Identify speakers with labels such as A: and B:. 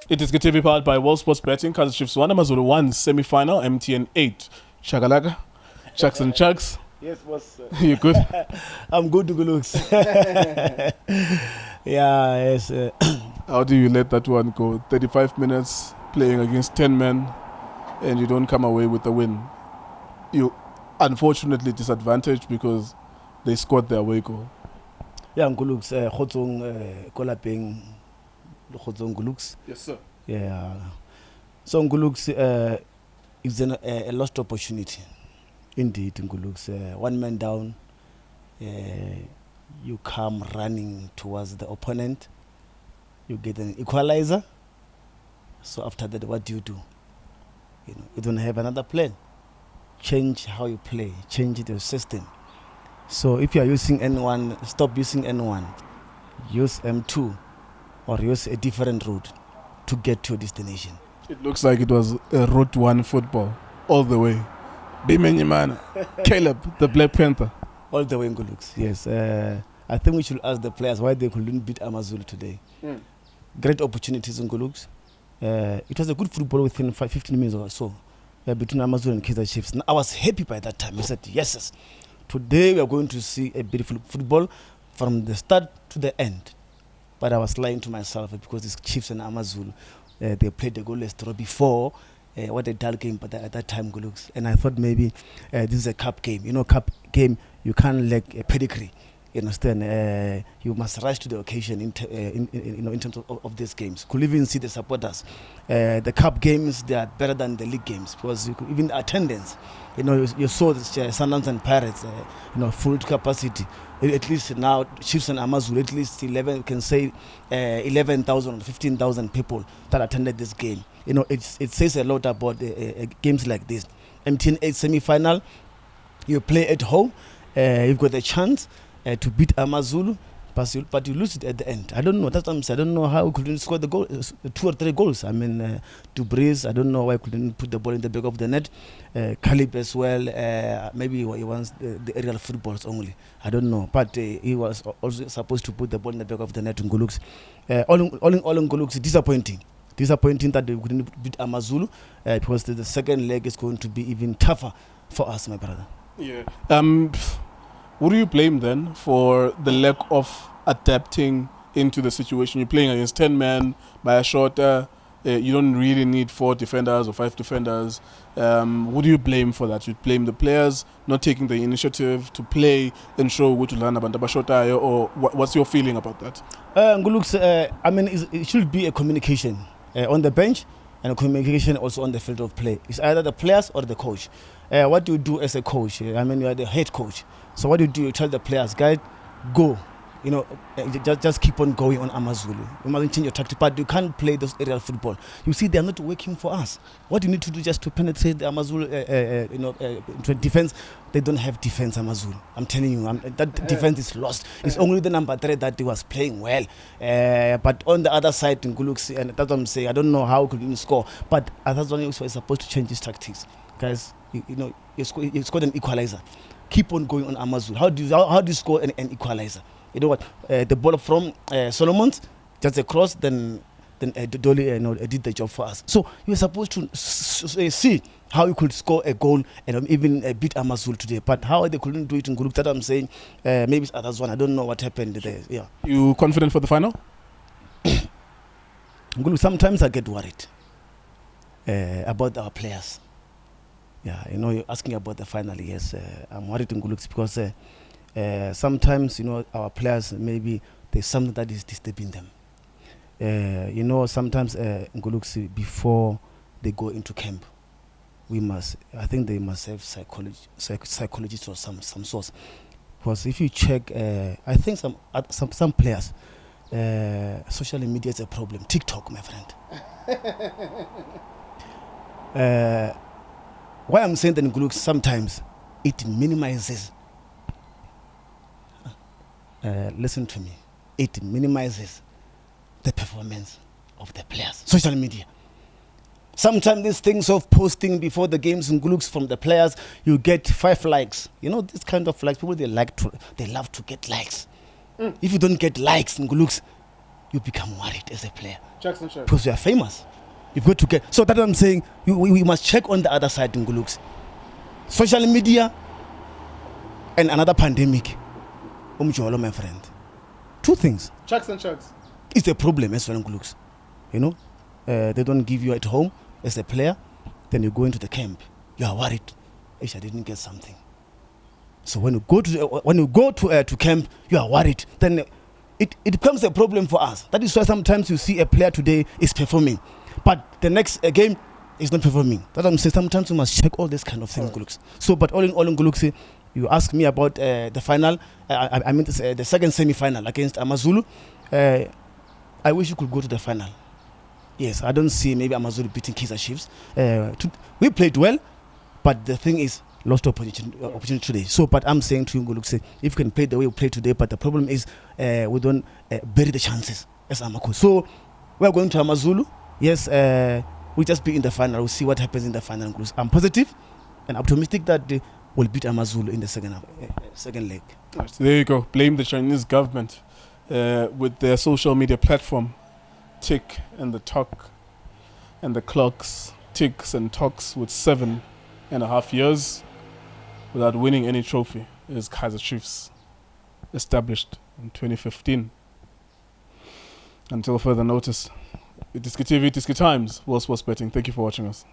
A: iDiskiTV powered by World Sports Betting. Kaizer Chiefs 1, Amazulu 1, semi-final, MTN 8. Shakalaka, Chucks and Chucks.
B: Yes, boss.
A: You good?
B: I'm good, good looks. Yeah, yes.
A: How do you let that one go? 35 minutes playing against 10 men and you don't come away with the win. You unfortunately disadvantaged because they scored their away goal.
B: Yeah, good looks. Khotsong kolapeng khotsong good looks.
A: Yes, sir.
B: Yeah. So good looks is a lost opportunity. Indeed, good looks. One man down. You come running towards the opponent. You get an equalizer. So after that, what do? You don't have another plan. Change how you play. Change the system. So if you are using N1, stop using N1. Use M2 or use a different route to get to your destination.
A: It looks like it was a Route 1 football all the way. Bimenyimana, Caleb, the Black Panther.
B: All the way in good looks, yes. I think we should ask the players why they couldn't beat Amazulu today. Great opportunities in good looks. It was a good football within 15 minutes or so between Amazulu and Kaizer Chiefs. And I was happy by that time. I said, yes, today we are going to see a beautiful football from the start to the end. But I was lying to myself because these Chiefs and Amazulu, they played the goalless draw before. What a dull game, but at that time, good looks. And I thought maybe this is a cup game. You know, cup game, you can't lack a pedigree. You understand? You must rise to the occasion in terms of these games. Could even see the supporters. The cup games, they are better than the league games because you could, even the attendance. You saw the Sundowns and Pirates, full capacity. At least now, Chiefs and Amazulu, at least 11,000 or 15,000 people that attended this game. It says a lot about games like this. MTN 8 semi-final, you play at home, you've got a chance to beat Amazulu, but you lose it at the end. I don't know. That's what I'm saying. I don't know how we couldn't score the goal, 2 or 3 goals. I mean, Dubriz, I don't know why I couldn't put the ball in the back of the net. Caleb as well, maybe he wants the aerial footballs only. I don't know. But he was also supposed to put the ball in the back of the net in Guluks. All in Guluks, disappointing. Disappointing that they couldn't beat Amazulu because the second leg is going to be even tougher for us, my brother.
A: Yeah. Who do you blame then for the lack of adapting into the situation? You're playing against 10 men by a shorter. You don't really need 4 defenders or 5 defenders. Who do you blame for that? You blame the players not taking the initiative to play and show what to learn about the shorter, or what's your feeling about that?
B: It should be a communication on the bench and a communication also on the field of play. It's either the players or the coach. What do you do as a coach? You are the head coach. So what do? You tell the players, guys, go. Just keep on going on Amazulu. You mustn't change your tactic, but you can't play those aerial football. You see, they are not working for us. What you need to do just to penetrate the Amazulu, into defense. They don't have defense, Amazulu. I'm telling you, that defense is lost. It's only the number 3 that he was playing well. But on the other side, in Guluks, and that's what I'm saying. I don't know how he could score, but that's when he was supposed to change his tactics, guys. You scored an equalizer. Keep on going on Amazulu. How do you score an equalizer? You know what? The ball from Solomon's, just a cross, then Dolly did the job for us. So you were supposed to see how you could score a goal and even beat Amazulu today. But how they couldn't do it in group, that I'm saying, maybe it's others one. I don't know what happened there. Yeah.
A: You confident for the final?
B: Sometimes I get worried about our players. Yeah, you're asking about the final. Yes, I'm worried in Guluks because sometimes, our players, maybe there's something that is disturbing them. Sometimes in Guluks, before they go into camp, I think they must have psychologists or some source. Because if you check, I think some players, social media is a problem. TikTok, my friend. Why I'm saying that in Guluks, sometimes it minimizes. Listen to me. It minimizes the performance of the players. Social media. Sometimes these things of posting before the games in Guluks from the players, you get 5 likes. This kind of likes, people they love to get likes. If you don't get likes in Guluks, you become worried as a player
A: Jackson Chef.
B: because you are famous. You've got to get. So that's what I'm saying. We must check on the other side, Nguluks. Social media and another pandemic. Mjolo, my friend. Two things.
A: Jackson Chucks.
B: It's a problem as well, Nguluks. You know, they don't give you at home as a player. Then you go into the camp. You are worried. I didn't get something. So when you go to camp, you are worried. Then it becomes a problem for us. That is why sometimes you see a player today is performing, but the next game is not performing. That I'm saying. Sometimes you must check all this kind of things, Nguluks. So, but all in all, Nguluks, you ask me about the final. I mean the second semi-final against Amazulu. I wish you could go to the final. Yes, I don't see maybe Amazulu beating Kaizer Chiefs. We played well, but the thing is, lost opportunity today. So, but I'm saying to you, Nguluks, if you can play the way we play today, but the problem is we don't bury the chances as Amako. So, we're going to Amazulu. Yes, we'll just be in the final. We'll see what happens in the final, Nguluks. I'm positive and optimistic that we'll beat Amazulu in the second leg.
A: Right, so there you go. Blame the Chinese government with their social media platform. Tick and the talk and the clocks ticks and talks with 7.5 years without winning any trophy is Kaizer Chiefs, established in 2015. Until further notice, iDiskiTV, Diski Times, World Sports Betting. Thank you for watching us.